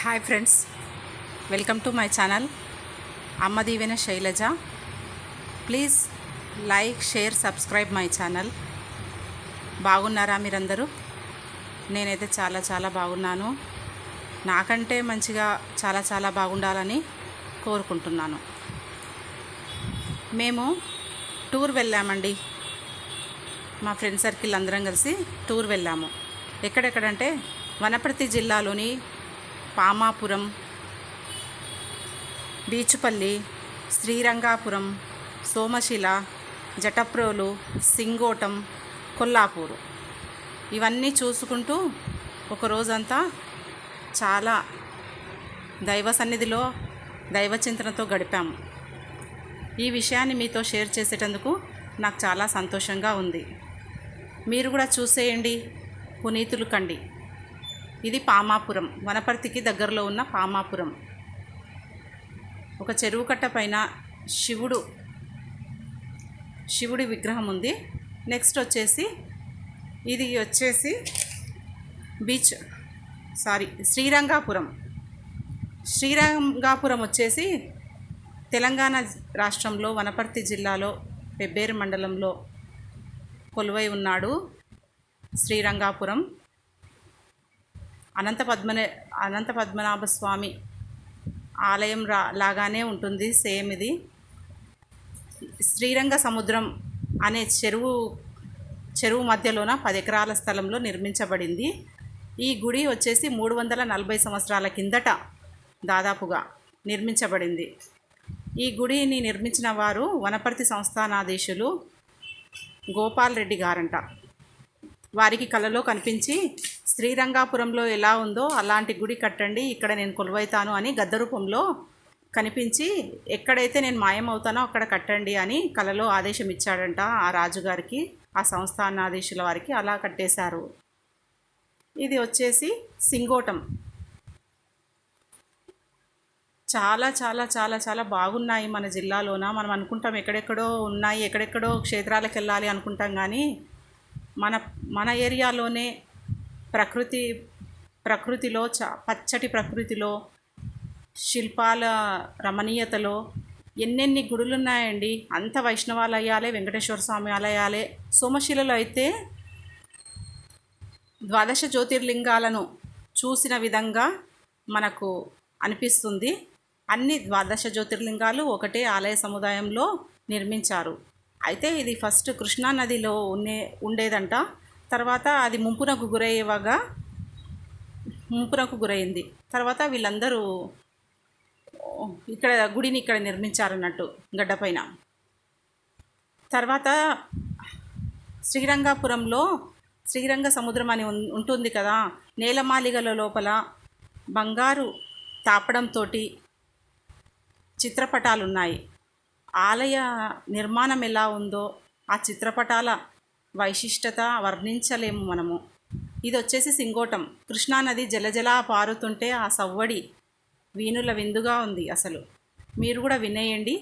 Hi friends, welcome to my channel Amma Deevena Shailaja. Please like, share, subscribe my channel. బాగున్నారా మీరందరూ? నేనైతే చాలా బాగున్నాను. నాకంటే మంచిగా చాలా బాగుండాలని కోరుకుంటున్నాను. మేము టూర్ వెళ్ళామండి. మా ఫ్రెండ్ సర్కిల్ అందరం కలిసి టూర్ వెళ్ళాము. ఎక్కడెక్కడంటే వనపర్తి జిల్లాలోని పామాపురం, బీచుపల్లి, శ్రీరంగాపురం, సోమశిల, జటప్రోలు, సింగోటం, కొల్లాపూరు ఇవన్నీ చూసుకుంటూ ఒకరోజంతా చాలా దైవ సన్నిధిలో దైవచింతనతో గడిపాము. ఈ విషయాన్ని మీతో షేర్ చేసేటందుకు నాకు చాలా సంతోషంగా ఉంది. మీరు కూడా చూసేయండి, పునీతులు కండి. ఇది పామాపురం, వనపర్తికి దగ్గరలో ఉన్న పామాపురం. ఒక చెరువు కట్ట పైన శివుడి విగ్రహం ఉంది. నెక్స్ట్ వచ్చేసి ఇది వచ్చేసి శ్రీరంగాపురం వచ్చేసి తెలంగాణ రాష్ట్రంలో వనపర్తి జిల్లాలో పెబ్బేరు మండలంలో కొలువై ఉన్నాడు. శ్రీరంగాపురం అనంత పద్మనాభ స్వామి ఆలయం లాగానే ఉంటుంది. సేమ్ ఇది శ్రీరంగ సముద్రం అనే చెరువు మధ్యలోన 10 ఎకరాల స్థలంలో నిర్మించబడింది. ఈ గుడి వచ్చేసి 340 సంవత్సరాల కిందట దాదాపుగా నిర్మించబడింది. ఈ గుడిని నిర్మించిన వారు వనపర్తి సంస్థానాధీశులు గోపాల్ రెడ్డి గారంట. వారికి కలలో కనిపించి శ్రీరంగాపురంలో ఎలా ఉందో అలాంటి గుడి కట్టండి, ఇక్కడ నేను కొలువైతాను అని గద్ద రూపంలో కనిపించి ఎక్కడైతే నేను మాయమవుతానో అక్కడ కట్టండి అని కలలో ఆదేశం ఇచ్చాడంట ఆ రాజుగారికి, ఆ సంస్థానాధీశుల వారికి. అలా కట్టేశారు. ఇది వచ్చేసి సింగోటం. చాలా బాగున్నాయి మన జిల్లాలోన. మనం అనుకుంటాం ఎక్కడెక్కడో ఉన్నాయి, ఎక్కడెక్కడో క్షేత్రాలకు వెళ్ళాలి అనుకుంటాం, కానీ మన ఏరియాలోనే ప్రకృతిలో పచ్చటి ప్రకృతిలో శిల్పాల రమణీయతలో ఎన్నెన్ని గుడులు ఉన్నాయండి. అంత వైష్ణవాలయాలే, వెంకటేశ్వర స్వామి ఆలయాలే. సోమశిలలో అయితే 12 జ్యోతిర్లింగాలను చూసిన విధంగా మనకు అనిపిస్తుంది. అన్ని 12 జ్యోతిర్లింగాలు ఒకటే ఆలయ సముదాయంలో నిర్మించారు. అయితే ఇది ఫస్ట్ కృష్ణా నదిలో ఉండేదంట. తర్వాత అది ముంపునకు గురైంది. తర్వాత వీళ్ళందరూ గుడిని ఇక్కడ నిర్మించారన్నట్టు గడ్డపైన. తర్వాత శ్రీరంగాపురంలో శ్రీరంగ సముద్రం అని ఉంటుంది కదా, నేలమాలిగల లోపల బంగారు తాపడంతో చిత్రపటాలు ఉన్నాయి. ఆలయ నిర్మాణం ఎలా ఉందో ఆ చిత్రపటాల వైశిష్టత వర్ణించలేము మనము. ఇది వచ్చేసి సింగోటం. కృష్ణానది జలజలా పారుతుంటే ఆ సవ్వడి వీణుల విందుగా ఉంది. అసలు మీరు కూడా వినేయండి.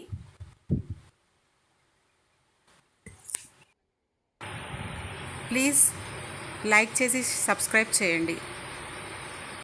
ప్లీజ్ లైక్ చేసి సబ్స్క్రైబ్ చేయండి.